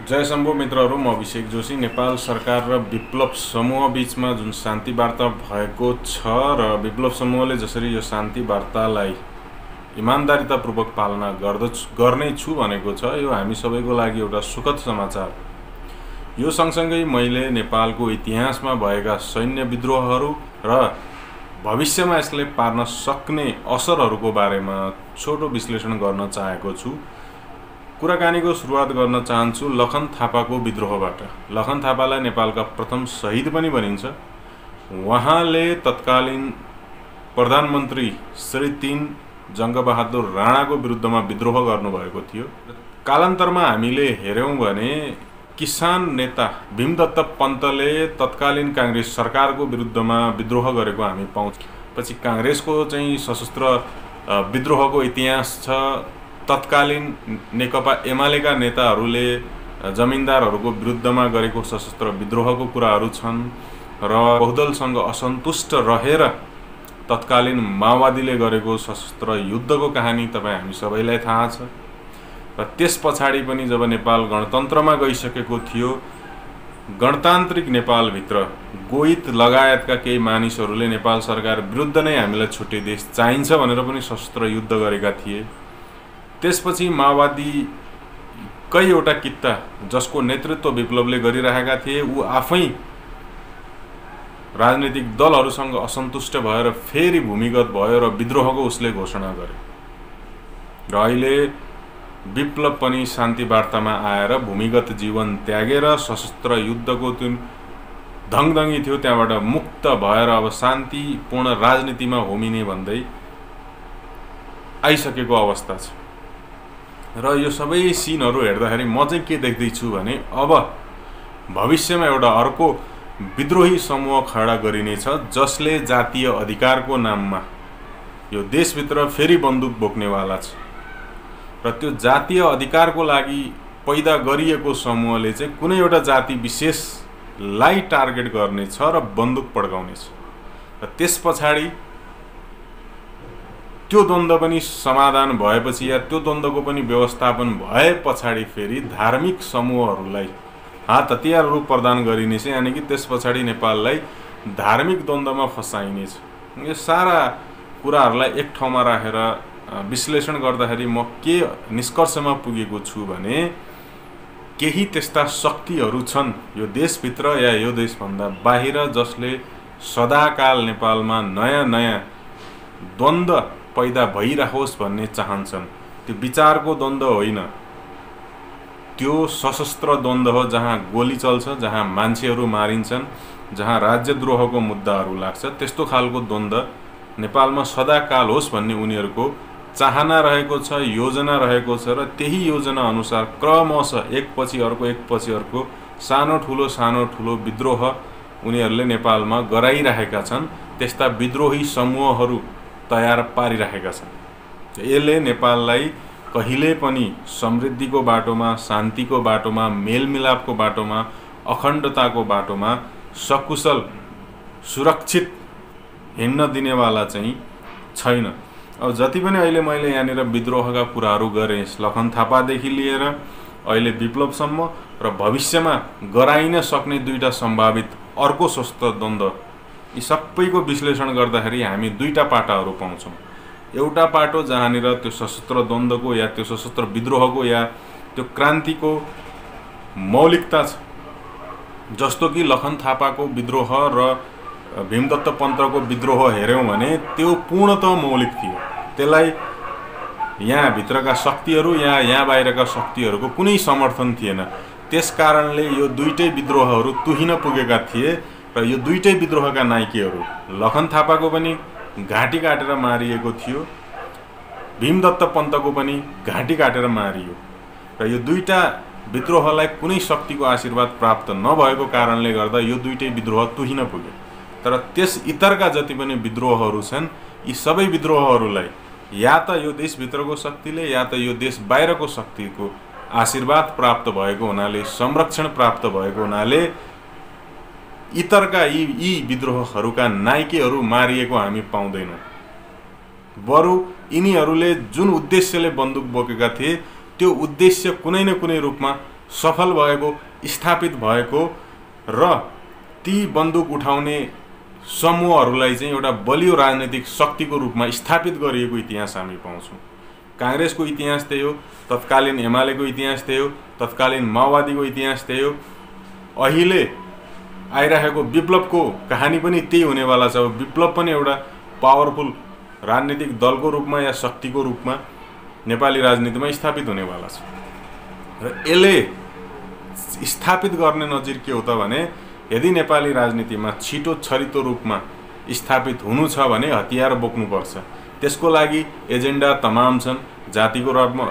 जय शम्भु मित्रहरू, म अभिषेक जोशी। नेपाल सरकार र विप्लव समूह बीचमा जुन शान्ति वार्ता भएको छ र विप्लव समूहले जसरी यो शान्ति वार्तालाई इमानदारितापूर्वक पालना गर्नै छु भनेको छ, यो हामी सबैको लागि एउटा सुखद समाचार। यो सँगसँगै मैले नेपालको इतिहासमा भएका सैन्य विद्रोहहरू र भविष्यमा यसले पार्न सक्ने असरहरूको बारेमा छोटो विश्लेषण गर्न चाहेको छु। कुराकानीको सुरुवात गर्न चाहन्छु लखन थापाको विद्रोहबाट। लखन थापालाई नेपालका प्रथम शहीद पनि भनिन्छ। उहाँले तत्कालीन प्रधानमन्त्री श्री 3 जङ्गबहादुर राणाको विरुद्धमा विद्रोह गर्नुभएको थियो। कालान्तरमा हामीले हेर्यौं भने किसान नेता भीमदत्त पन्तले तत्कालीन काङ्ग्रेस सरकारको विरुद्धमा विद्रोह गरेको हामी पाउँछौँ। पछि काङ्ग्रेसको चाहिँ सशस्त्र विद्रोहको इतिहास छ। तत्कालीन नेकपा एमालेका नेताहरूले जमिनदारहरूको विरुद्धमा गरेको सशस्त्र विद्रोहको कुराहरू छन् र बहुदलसँग असन्तुष्ट रहेर तत्कालीन माओवादीले गरेको सशस्त्र युद्धको कहानी हामी सबैलाई थाहा छ। र त्यस पछाडि पनि जब नेपाल गणतन्त्रमा गइसकेको थियो, गणतान्त्रिक नेपालभित्र गोहित लगायतका केही मानिसहरूले नेपाल सरकार विरुद्ध नै हामीलाई छुट्टै देश चाहिन्छ भनेर पनि सशस्त्र युद्ध गरेका थिए। त्यसपछि माओवादी कईवटा कित्ता जसको नेतृत्व विप्लवले गरिरहेका थिए, ऊ आफै राजनीतिक दलहरूसँग असन्तुष्ट भएर फेरि भूमिगत भयो र विद्रोहको उसले घोषणा गरे। र अहिले विप्लव पनि शान्ति वार्तामा आएर भूमिगत जीवन त्यागेर सशस्त्र युद्धको जुन धङधङी थियो त्यहाँबाट मुक्त भएर अब शान्तिपूर्ण राजनीतिमा होमिने भन्दै आइसकेको अवस्था छ। र यो सबै सिनहरू हेर्दाखेरि म चाहिँ के देख्दैछु भने अब भविष्यमा एउटा अर्को विद्रोही समूह खडा गरिनेछ जसले जातीय अधिकारको नाममा यो देशभित्र फेरि बन्दुक बोक्नेवाला छ। र त्यो जातीय अधिकारको लागि पैदा गरिएको समूहले चाहिँ कुनै एउटा जाति विशेषलाई टार्गेट गर्नेछ र बन्दुक पड्काउनेछ। र त्यस पछाडि त्यो द्वन्द्व पनि समाधान भएपछि या त्यो द्वन्द्वको पनि व्यवस्थापन भए पछाडि फेरि धार्मिक समूहहरूलाई हात हतियारहरू प्रदान गरिनेछ। यानि कि त्यस पछाडि नेपाललाई धार्मिक द्वन्द्वमा फसाइनेछ। यो सारा कुराहरूलाई एक ठाउँमा राखेर विश्लेषण गर्दाखेरि म के निष्कर्षमा पुगेको छु भने केही त्यस्ता शक्तिहरू छन् यो देशभित्र या यो देशभन्दा बाहिर जसले सदाकाल नेपालमा नयाँ नयाँ द्वन्द्व पैदा भइरहोस् भन्ने चाहन्छन्। त्यो विचारको द्वन्द्व होइन, त्यो सशस्त्र द्वन्द्व हो जहाँ गोली चल्छ, जहाँ मान्छेहरू मारिन्छन्, जहाँ राज्यद्रोहको मुद्दाहरू लाग्छ। त्यस्तो खालको द्वन्द्व नेपालमा सदाकाल होस् भन्ने उनीहरूको चाहना रहेको छ, योजना रहेको छ। र त्यही योजना अनुसार क्रमशः एकपछि अर्को सानो ठुलो विद्रोह उनीहरूले नेपालमा गराइरहेका छन्। त्यस्ता विद्रोही समूहहरू तयार पारिरहेका छन्। यसले नेपाललाई कहिले पनि समृद्धिको बाटोमा, शान्तिको बाटोमा, मेलमिलापको बाटोमा, अखण्डताको बाटोमा सकुशल सुरक्षित हिँड्न दिनेवाला चाहिँ छैन। अब जति पनि अहिले मैले यहाँनिर विद्रोहका कुराहरू गरेँ, लखन थापादेखि लिएर अहिले विप्लवसम्म र भविष्यमा गराइन सक्ने दुईटा सम्भावित अर्को सशस्त्र द्वन्द्व, यी सबैको विश्लेषण गर्दाखेरि हामी दुईटा पाटाहरू पाउँछौँ। एउटा पाटो जहाँनिर त्यो सशस्त्र द्वन्द्वको या त्यो सशस्त्र विद्रोहको या त्यो क्रान्तिको मौलिकता छ, जस्तो कि लखन थापाको विद्रोह र भीमदत्त पन्तको विद्रोह हेऱ्यौँ भने त्यो पूर्णतः मौलिक थियो। त्यसलाई यहाँ भित्रका शक्तिहरू यहाँ बाहिरका शक्तिहरूको कुनै समर्थन थिएन। त्यस कारणले यो दुईटै विद्रोहहरू तुहिन पुगेका थिए। र यो दुईटै विद्रोहका नायकीहरू लखन थापाको पनि घाँटी काटेर मारिएको थियो, भीमदत्त पन्तको पनि घाँटी काटेर मारियो। र यो दुईटा विद्रोहलाई कुनै शक्तिको आशीर्वाद प्राप्त नभएको कारणले गर्दा यो दुईटै विद्रोह तुहिन पुगे। तर त्यस इतरका जति पनि विद्रोहहरू छन्, यी सबै विद्रोहहरूलाई या त यो देशभित्रको शक्तिले या त यो देश बाहिरको शक्तिको आशीर्वाद प्राप्त भएको हुनाले, संरक्षण प्राप्त भएको हुनाले इतरका यी विद्रोहहरूका नायकीहरू मारिएको हामी पाउँदैनौँ। बरु यिनीहरूले जुन उद्देश्यले बन्दुक बोकेका थिए त्यो उद्देश्य कुनै न कुनै रूपमा सफल भएको, स्थापित भएको र ती बन्दुक उठाउने समूहहरूलाई चाहिँ एउटा बलियो राजनीतिक शक्तिको रूपमा स्थापित गरिएको इतिहास हामी पाउँछौँ। काङ्ग्रेसको इतिहास त्यही हो, तत्कालीन एमालेको इतिहास त्यही हो, तत्कालीन माओवादीको इतिहास त्यही हो। अहिले आइरहेको विप्लवको कहानी पनि त्यही हुनेवाला छ। विप्लव पनि एउटा पावरफुल राजनीतिक दलको रूपमा या शक्तिको रूपमा नेपाली राजनीतिमा स्थापित हुनेवाला छ। र यसले स्थापित गर्ने नजिर के हो त भने, यदि नेपाली राजनीतिमा छिटो छरितो रूपमा स्थापित हुनु छ भने हतियार बोक्नुपर्छ। त्यसको लागि एजेन्डा तमाम छन्। जातिको रूपमा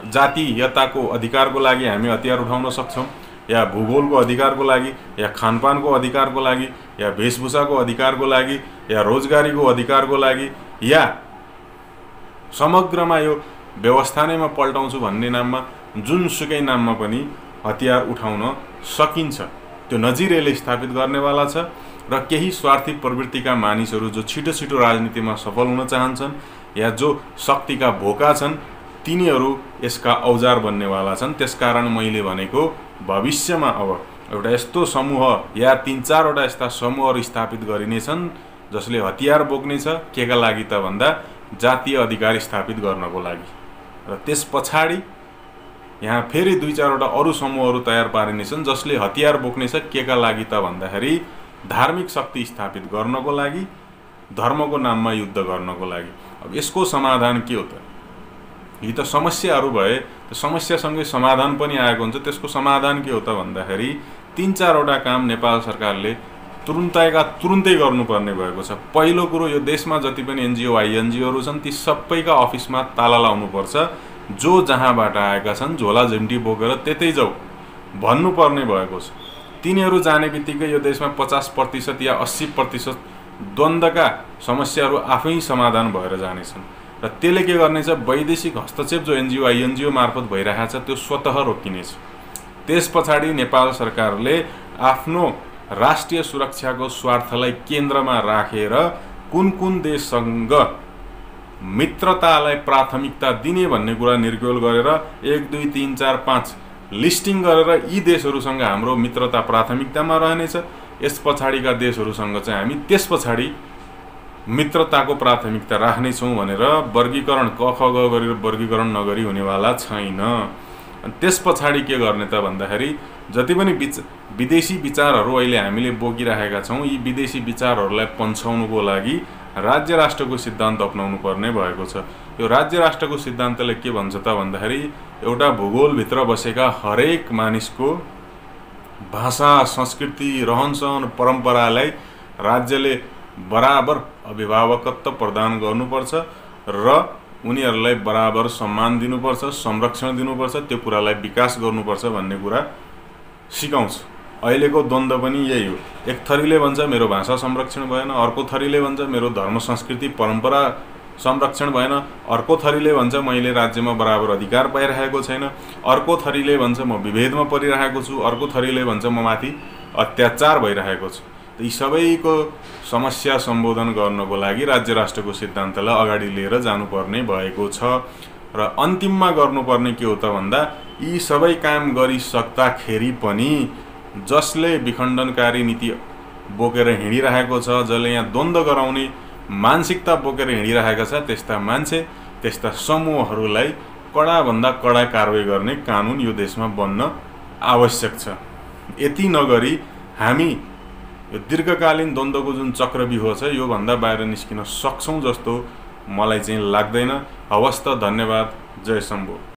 जातीयताको अधिकारको लागि हामी हतियार उठाउन सक्छौँ, या भूगोलको अधिकारको लागि, या खानपानको अधिकारको लागि, या वेशभूषाको अधिकारको लागि, या रोजगारीको अधिकारको लागि, या समग्रमा यो व्यवस्था नै म पल्टाउँछु भन्ने नाममा जुनसुकै नाममा पनि हतियार उठाउन सकिन्छ। त्यो नजिरले स्थापित गर्नेवाला छ। र केही स्वार्थी प्रवृत्तिका मानिसहरू जो छिटो छिटो राजनीतिमा सफल हुन चाहन्छन् या जो शक्तिका भोका छन्, तिनीहरू यसका औजार बन्नेवाला छन्। त्यसकारण मैले भनेको भविष्यमा अब एउटा यस्तो समूह या 3-4 वटा यस्ता समूहहरू स्थापित गरिनेछन् जसले हतियार बोक्नेछ। केका लागि त भन्दा जातीय अधिकार स्थापित गर्नको लागि। र त्यस पछाडि यहाँ फेरि 2-4 वटा अरू समूहहरू तयार पारिनेछन् जसले हतियार बोक्नेछ। केका लागि त भन्दाखेरि धार्मिक शक्ति स्थापित गर्नको लागि, धर्मको नाममा युद्ध गर्नको लागि। अब यसको समाधान के हो त? यी त समस्याहरू भए, त्यो समस्यासँगै समाधान पनि आएको हुन्छ। त्यसको समाधान के हो त भन्दाखेरि 3-4 वटा काम नेपाल सरकारले तुरुन्तै गर्नुपर्ने भएको छ। पहिलो कुरो, यो देशमा जति पनि एनजिओ आइएनजिओहरू छन् ती सबैका अफिसमा ताला लाउनुपर्छ। जो जहाँबाट आएका छन् झोला झिम्टी बोकेर त्यतै जाऊ भन्नुपर्ने भएको छ। तिनीहरू जाने बित्तिकै यो देशमा 50% या 80% द्वन्द्वका समस्याहरू आफै समाधान भएर जानेछन्। र त्यसले के गर्नेछ, वैदेशिक हस्तक्षेप जो एनजिओ आइएनजिओ मार्फत भइरहेको छ त्यो स्वतः रोकिनेछ। त्यस पछाडि नेपाल सरकारले आफ्नो राष्ट्रिय सुरक्षाको स्वार्थलाई केन्द्रमा राखेर कुन कुन देशसँग मित्रतालाई प्राथमिकता दिने भन्ने कुरा निर्गोल गरेर 1, 2, 3, 4, 5 लिस्टिङ गरेर यी देशहरूसँग हाम्रो मित्रता प्राथमिकतामा रहनेछ, यस पछाडिका देशहरूसँग चाहिँ हामी त्यस पछाडि मित्रताको प्राथमिकता राख्नेछौँ भनेर वर्गीकरण क ख ग गरेर वर्गीकरण नगरी हुनेवाला छैन। त्यस पछाडि के गर्ने त भन्दाखेरि जति पनि विदेशी विचारहरू अहिले हामीले बोकिरहेका छौँ, यी विदेशी विचारहरूलाई पन्छाउनुको लागि राज्य राष्ट्रको सिद्धान्त अपनाउनु पर्ने भएको छ। यो राज्य राष्ट्रको सिद्धान्तले के भन्छ त भन्दाखेरि एउटा भूगोलभित्र बसेका हरेक मानिसको भाषा, संस्कृति, रहनसहन, परम्परालाई राज्यले बराबर अभिभावकत्व प्रदान गर्नुपर्छ र उनीहरूलाई बराबर सम्मान दिनुपर्छ, संरक्षण दिनुपर्छ, त्यो कुरालाई विकास गर्नुपर्छ भन्ने कुरा सिकाउँछ। अहिलेको द्वन्द्व पनि यही हो। एक थरीले भन्छ मेरो भाषा संरक्षण भएन, अर्को थरीले भन्छ मेरो धर्म संस्कृति परम्परा संरक्षण भएन, अर्को थरीले भन्छ मैले राज्यमा बराबर अधिकार पाइरहेको छैन, अर्को थरीले भन्छ म विभेदमा परिरहेको छु, अर्को थरीले भन्छ म माथि अत्याचार भइरहेको छु। यी सबैको समस्या सम्बोधन गर्नको लागि राज्य राष्ट्रको सिद्धान्तलाई अगाडि लिएर जानुपर्ने भएको छ। र अन्तिममा गर्नुपर्ने के हो त भन्दा यी सबै काम गरिसक्दाखेरि पनि जसले विखण्डनकारी नीति बोकेर हिँडिरहेको छ, जसले यहाँ द्वन्द्व गराउने मानसिकता बोकेर हिँडिरहेका छ, त्यस्ता मान्छे, त्यस्ता समूहहरूलाई कडाभन्दा कडा कारबाही गर्ने कानुन यो देशमा बन्न आवश्यक छ। यति नगरी हामी यो दीर्घकालीन द्वन्द्वको जुन चक्रव्यूह छ यो भन्दा बाहिर निस्किन सक्छौँ जस्तो मलाई चाहिँ लाग्दैन। हवस् त, धन्यवाद। जय शम्भो।